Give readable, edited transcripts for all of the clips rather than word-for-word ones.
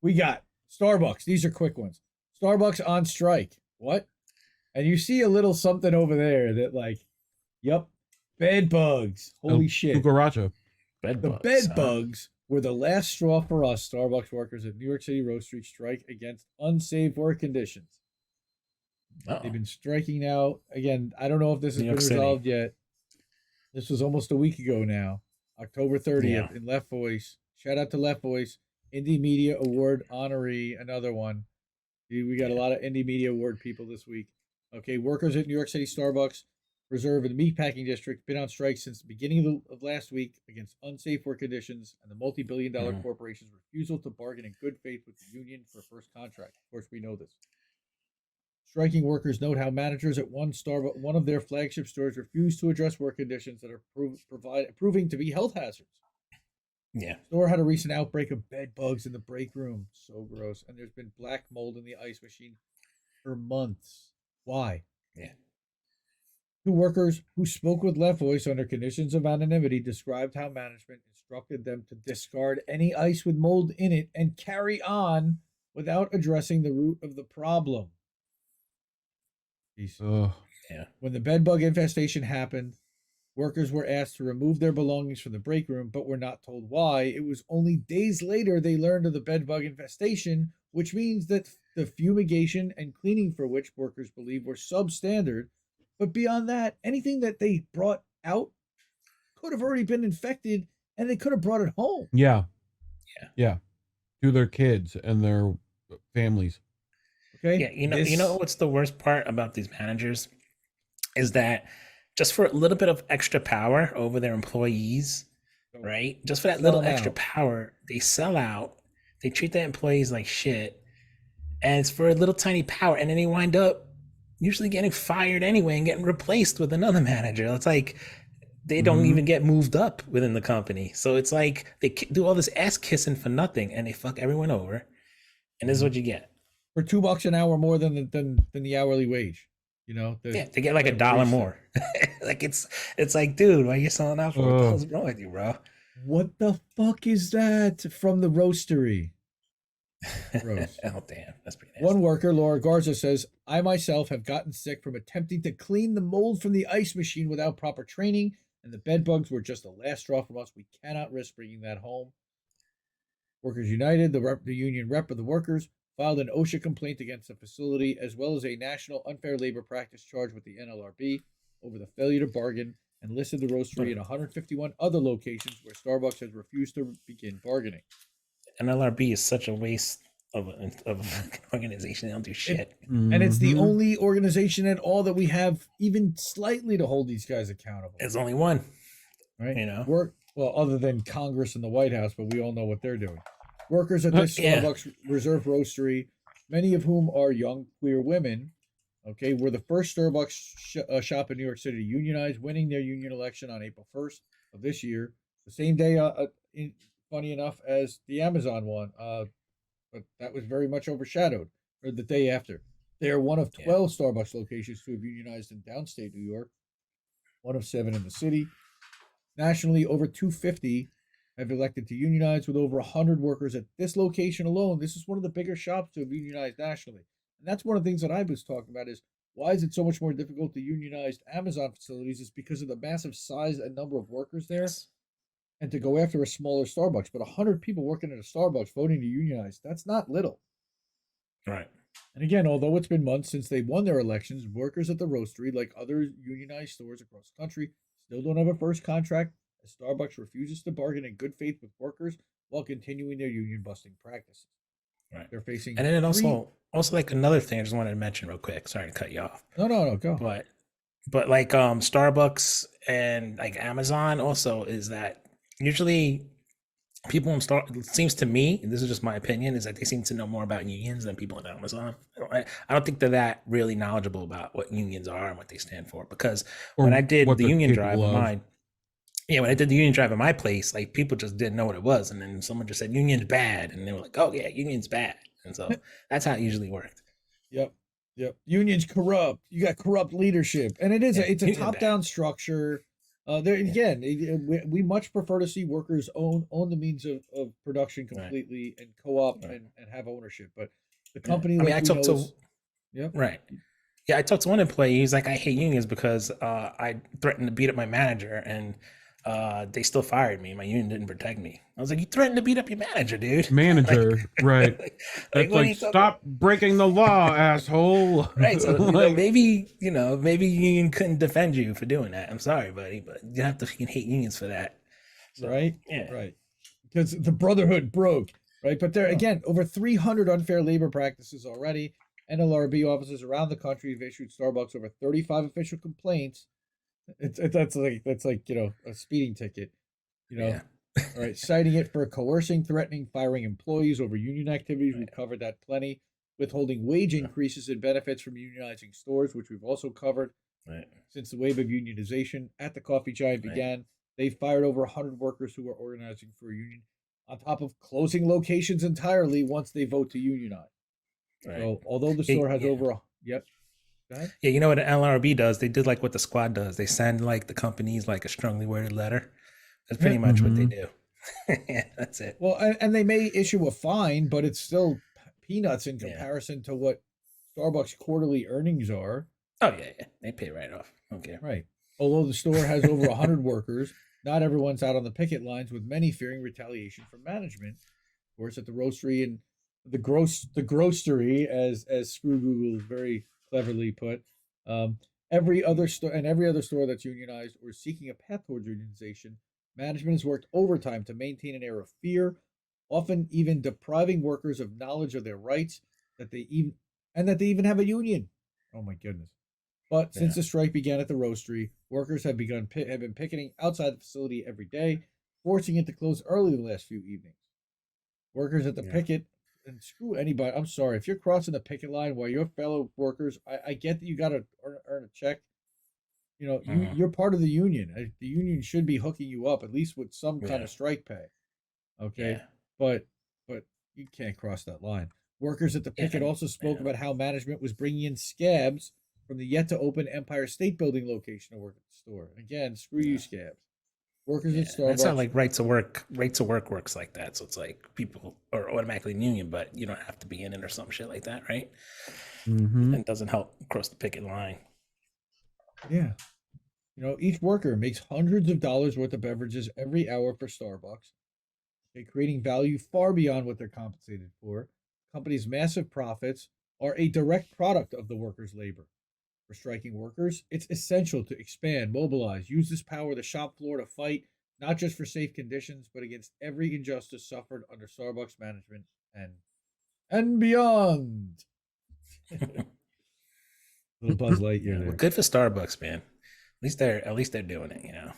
We got Starbucks. These are quick ones. Starbucks on strike. What? And you see a little something over there that like, yep, Bedbugs. Holy shit. Cucaracha. The Bedbugs were the last straw for us, Starbucks workers at New York City Roastery strike against unsafe work conditions. They've been striking now. Again, I don't know if this has been resolved yet. This was almost a week ago now. October 30th in Left Voice. Shout out to Left Voice. Indie Media Award honoree, another one. We got a lot of Indie Media Award people this week. Okay, workers at New York City Starbucks Reserve in the meatpacking district been on strike since the beginning of last week against unsafe work conditions and the multi-billion-dollar corporation's refusal to bargain in good faith with the union for first contract. Of course, we know this. Striking workers note how managers at one of their flagship stores refuse to address work conditions that are proving to be health hazards. Yeah. Store had a recent outbreak of bed bugs in the break room. So gross. And there's been black mold in the ice machine for months. Why? Yeah. Two workers who spoke with Left Voice under conditions of anonymity described how management instructed them to discard any ice with mold in it and carry on without addressing the root of the problem. Yeah. When the bedbug infestation happened, workers were asked to remove their belongings from the break room, but were not told why. It was only days later they learned of the bedbug infestation, which means that the fumigation and cleaning for which workers believe were substandard. But beyond that, anything that they brought out could have already been infected, and they could have brought it home. Yeah. To their kids and their families. Okay. Yeah, you know what's the worst part about these managers is that just for a little bit of extra power over their employees, right? Just for that little extra power, they sell out. They treat their employees like shit, and it's for a little tiny power, and then they wind up usually getting fired anyway and getting replaced with another manager. It's like they don't even get moved up within the company. So it's like they do all this ass kissing for nothing, and they fuck everyone over. And this is what you get for $2 an hour more than the hourly wage. You know, they get like $1 more. Like it's like, dude, why are you selling out for? What the hell's wrong with you, bro? What the fuck is that from the Roastery? Oh damn, that's pretty nasty. One worker, Laura Garza, says, I myself have gotten sick from attempting to clean the mold from the ice machine without proper training, and the bed bugs were just the last straw from us. We cannot risk bringing that home. Workers United, the union rep of the workers, filed an OSHA complaint against the facility, as well as a national unfair labor practice charge with the NLRB over the failure to bargain, and listed the Roastery in 151 other locations where Starbucks has refused to begin bargaining. NLRB is such a waste of an organization. They don't do shit. And it's the only organization at all that we have even slightly to hold these guys accountable. There's only one. Right? You know? Well, other than Congress and the White House, but we all know what they're doing. Workers at this Starbucks Reserve Roastery, many of whom are young queer women, okay, were the first Starbucks shop in New York City to unionize, winning their union election on April 1st of this year, the same day, funny enough, as the Amazon one, but that was very much overshadowed, or the day after. They are one of 12 Starbucks locations to have unionized in downstate New York, one of 7 in the city. Nationally, over 250 have elected to unionize, with over 100 workers at this location alone. This is one of the bigger shops to have unionized nationally. And that's one of the things that I was talking about is, why is it so much more difficult to unionize Amazon facilities? Is because of the massive size and number of workers there, and to go after a smaller Starbucks. But 100 people working at a Starbucks voting to unionize, that's not little. Right. And again, although it's been months since they won their elections, workers at the Roastery, like other unionized stores across the country, still don't have a first contract, as Starbucks refuses to bargain in good faith with workers while continuing their union busting practices. Right. They're facing, and then also like another thing I just wanted to mention real quick. Sorry to cut you off. No, go. But like Starbucks and like Amazon also is that usually people it seems to me, and this is just my opinion, is that they seem to know more about unions than people at Amazon. I don't think they're that really knowledgeable about what unions are and what they stand for. Because when I did the union drive of mine, when I did the union drive at my place, like people just didn't know what it was, and then someone just said union's bad, and they were like, "Oh yeah, union's bad," and so that's how it usually worked. Yep. Unions corrupt. You got corrupt leadership, and it's a top-down structure. There again, we much prefer to see workers own the means of production completely and co-op and have ownership. But the company, I mean, I talked to yep. Right. Yeah, I talked to one employee. He's like, I hate unions because I threatened to beat up my manager and they still fired me. My union didn't protect me. I was like, you threatened to beat up your manager, dude. Manager, like, right. Like, That's stop breaking the law, asshole. Right. So maybe union couldn't defend you for doing that. I'm sorry, buddy, but you have to fucking hate unions for that. So, right? Yeah. Right. Because the brotherhood broke, right? But there again, over 300 unfair labor practices already. NLRB offices around the country have issued Starbucks over 35 official complaints. That's like a speeding ticket, Yeah. All right, citing it for coercing, threatening, firing employees over union activities. We've covered that plenty. Withholding wage increases and benefits from unionizing stores, which we've also covered. Right. Since the wave of unionization at the coffee giant began, they've fired over 100 workers who are organizing for a union, on top of closing locations entirely once they vote to unionize. Right. So, although the store has over yep. Go ahead. Yeah, you know what an LRB does? They did like what the squad does. They send like the companies like a strongly worded letter. That's pretty much what they do. Yeah, that's it. Well, and they may issue a fine, but it's still peanuts in comparison to what Starbucks quarterly earnings are. Oh yeah, they pay right off. Okay, right. Although the store has over 100 workers, not everyone's out on the picket lines, with many fearing retaliation from management. Of course, at the Roastery and the Roastery, as Screw Google very cleverly put, every other store that's unionized or seeking a path towards unionization, management has worked overtime to maintain an air of fear, often even depriving workers of knowledge of their rights, that they even have a union. Oh my goodness. But since the strike began at the Roastery, workers have been picketing outside the facility every day, forcing it to close early the last few evenings. Workers at the picket, and screw anybody. I'm sorry. If you're crossing the picket line while your fellow workers, I get that you got to earn a check. You're part of the union. The union should be hooking you up, at least with some kind of strike pay. Okay. But you can't cross that line. Workers at the picket also spoke about how management was bringing in scabs from the yet to open Empire State Building location to work at the store. And again, screw you, scabs. Workers at Starbucks. That's not like right to work works like that. So it's like people are automatically in union, but you don't have to be in it or some shit like that, right? Mm-hmm. And it doesn't help cross the picket line. Yeah. Each worker makes hundreds of dollars worth of beverages every hour for Starbucks. They're creating value far beyond what they're compensated for. The company's massive profits are a direct product of the workers' labor. For striking workers, it's essential to expand, mobilize, use this power, the shop floor to fight, not just for safe conditions, but against every injustice suffered under Starbucks management and beyond. Little Buzz Lightyear there. Well, good for Starbucks, man. At least they're doing it,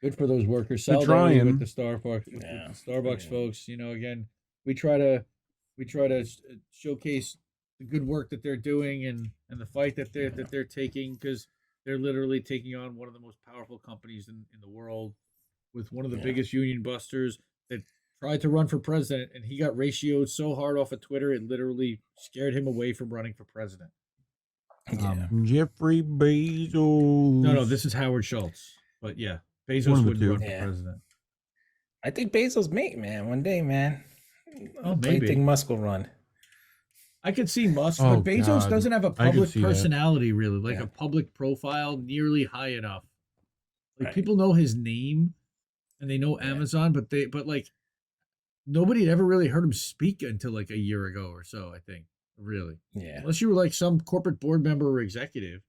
Good for those workers. They're trying with the Starbucks folks. Again, we try to showcase the good work that they're doing and the fight that they're taking, because they're literally taking on one of the most powerful companies in the world, with one of the biggest union busters that tried to run for president, and he got ratioed so hard off of Twitter it literally scared him away from running for president. Jeffrey Bezos. No, this is Howard Schultz. But yeah, Bezos would run for president. I think Bezos may, man, one day, man. Oh, maybe. I think Musk will run. I could see Musk, but Bezos doesn't have a public personality, really, like a public profile nearly high enough. Like people know his name, and they know Amazon, but nobody had ever really heard him speak until like a year ago or so. I think, really, unless you were like some corporate board member or executive.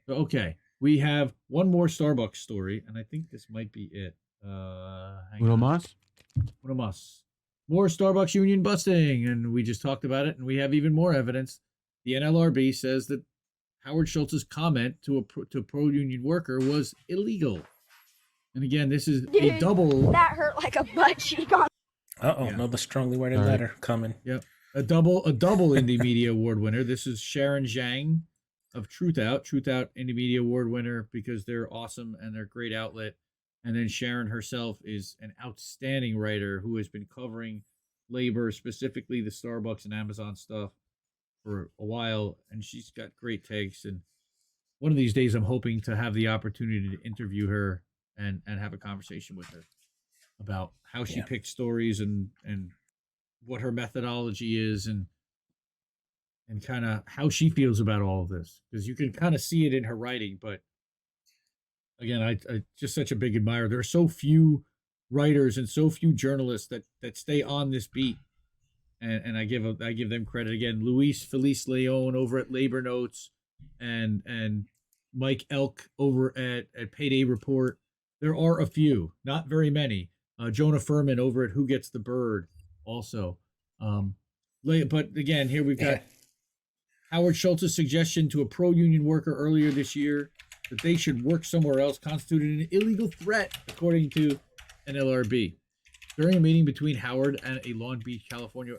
Okay, we have one more Starbucks story, and I think this might be it. Uno más. More Starbucks union busting, and we just talked about it, and we have even more evidence. The NLRB says that Howard Schultz's comment to a pro-union worker was illegal. And again, this is a double. That hurt like a butt cheek on. Another strongly worded letter coming. Yep, a double Indie Media Award winner. This is Sharon Zhang of Truthout Indie Media Award winner, because they're awesome and they're a great outlet. And then Sharon herself is an outstanding writer who has been covering labor, specifically the Starbucks and Amazon stuff, for a while. And she's got great takes. And one of these days, I'm hoping to have the opportunity to interview her and have a conversation with her about how she picked stories and what her methodology is and kind of how she feels about all of this, because you can kind of see it in her writing. But again, I just such a big admirer. There are so few writers and so few journalists that stay on this beat, and I give them credit. Again, Luis Felice Leon over at Labor Notes and Mike Elk over at Payday Report. There are a few, not very many. Jonah Furman over at Who Gets the Bird also. But again, here we've got Howard Schultz's suggestion to a pro-union worker earlier this year that they should work somewhere else constituted an illegal threat, according to NLRB. During a meeting between Howard and Long Beach, California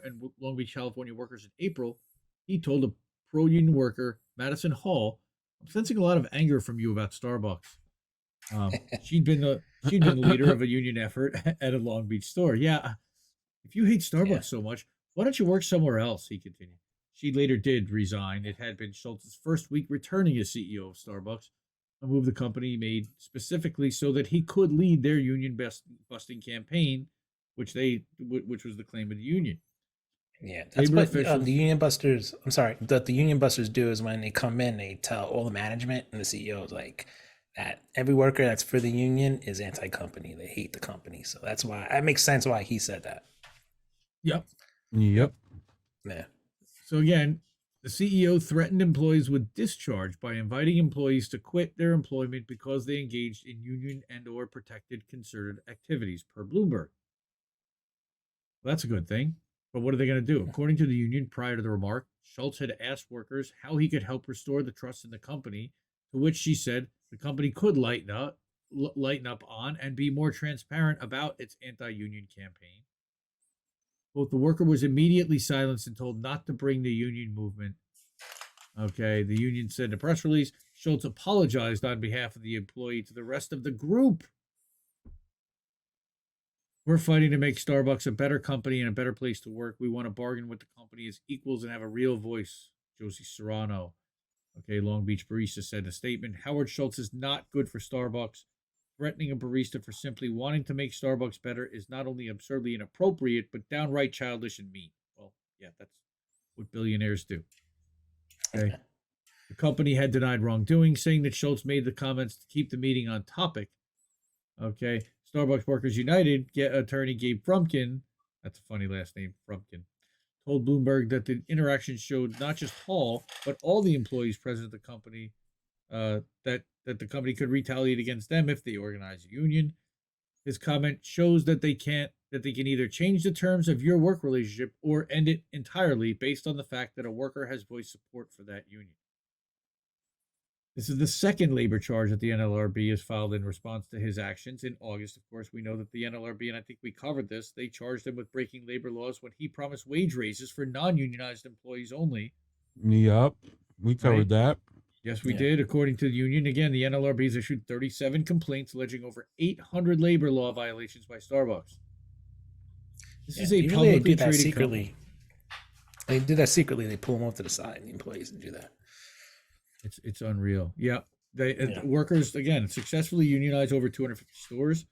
workers in April, he told a pro-union worker, Madison Hall, "I'm sensing a lot of anger from you about Starbucks." She'd been the leader of a union effort at a Long Beach store. Yeah, if you hate Starbucks so much, why don't you work somewhere else? He continued. She later did resign. It had been Schultz's first week returning as CEO of Starbucks, a move the company made specifically so that he could lead their union busting campaign, which was the claim of the union. Yeah, that's what the union busters. I'm sorry, the union busters do is when they come in, they tell all the management and the CEOs like that every worker that's for the union is anti-company. They hate the company, so that's why it makes sense why he said that. Yep. Yeah. So again, the CEO threatened employees with discharge by inviting employees to quit their employment because they engaged in union and/or protected concerted activities, per Bloomberg. Well, that's a good thing. But what are they going to do? According to the union, prior to the remark, Schultz had asked workers how he could help restore the trust in the company, to which she said the company could lighten up on and be more transparent about its anti-union campaign. Both the worker was immediately silenced and told not to bring the union movement. Okay, the union said in a press release, Schultz apologized on behalf of the employee to the rest of the group. We're fighting to make Starbucks a better company and a better place to work. We want to bargain with the company as equals and have a real voice. Josie Serrano, Long Beach barista, said in a statement, Howard Schultz is not good for Starbucks. Threatening a barista for simply wanting to make Starbucks better is not only absurdly inappropriate, but downright childish and mean. Well, yeah, that's what billionaires do. Okay. The company had denied wrongdoing, saying that Schultz made the comments to keep the meeting on topic. Okay. Starbucks Workers United attorney Gabe Frumkin, that's a funny last name, Frumkin, told Bloomberg that the interaction showed not just Hall, but all the employees present at the company that the company could retaliate against them if they organize a union. His comment shows that they can either change the terms of your work relationship or end it entirely based on the fact that a worker has voiced support for that union. This is the second labor charge that the NLRB has filed in response to his actions. In August, of course, we know that the NLRB, and I think we covered this, they charged him with breaking labor laws when he promised wage raises for non-unionized employees only. Yep, we covered that. Yes, we did. According to the union, again, the NLRB has issued 37 complaints alleging over 800 labor law violations by Starbucks. This is a publicly traded secretly. They do that secretly. They pull them off to the side, the employees, and do that. It's unreal. Yeah. Workers, again, successfully unionized over 250 stores.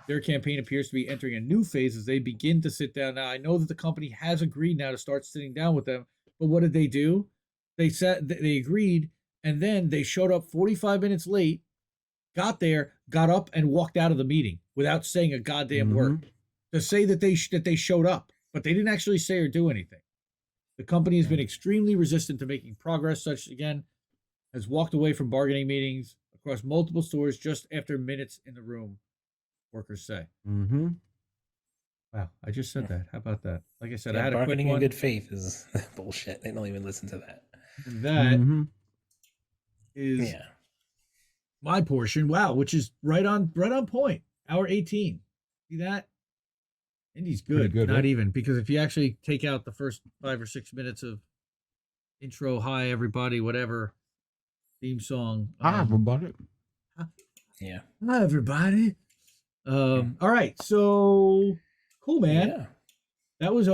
Their campaign appears to be entering a new phase as they begin to sit down. Now, I know that the company has agreed now to start sitting down with them, but what did they do? They agreed, and then they showed up 45 minutes late, got there, got up, and walked out of the meeting without saying a goddamn word. To say that they showed up, but they didn't actually say or do anything. The company has been extremely resistant to making progress, such, again, has walked away from bargaining meetings across multiple stores just after minutes in the room, workers say. Wow, I just said that. How about that? Like I said, I had a quick one. Bargaining in good faith is bullshit. They don't even listen to that. That is my portion. Wow, which is right on point. Hour 18. See that? Indy's good. Not right? Even, because if you actually take out the first 5 or 6 minutes of intro, hi everybody, whatever, theme song. Hi everybody. Yeah. Hi everybody. All right, so cool, man. Yeah. That was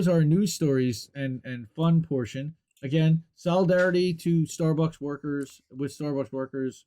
our news stories and fun portion. Again, solidarity to Starbucks workers, with Starbucks workers.